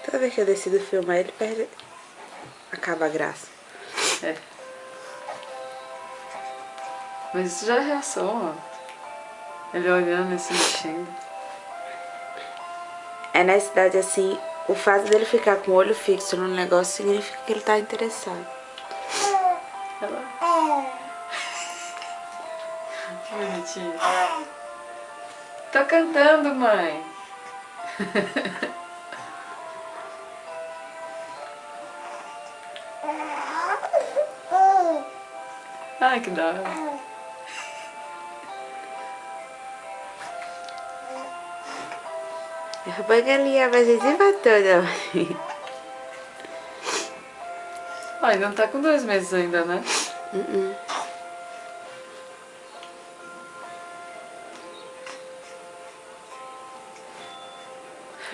Toda vez que eu decido filmar ele, perde... acaba a graça. É. Mas isso já é reação, ó. Ele olhando e se mexendo. É na cidade assim, o fato dele ficar com o olho fixo no negócio significa que ele tá interessado. Olha lá. Que bonitinho. Tá cantando, mãe. Ai, que da hora. A galinha vai se toda. Ó, ele não tá com 2 meses ainda, né?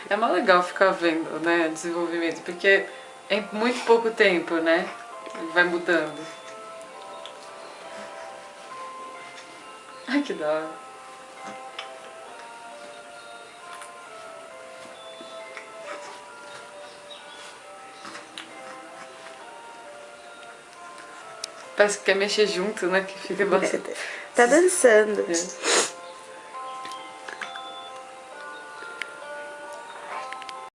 É mais legal ficar vendo, né, o desenvolvimento, porque em muito pouco tempo, né, ele vai mudando. Ai, que da hora. Parece que quer mexer junto, né, que fica bastante... Tá dançando. É.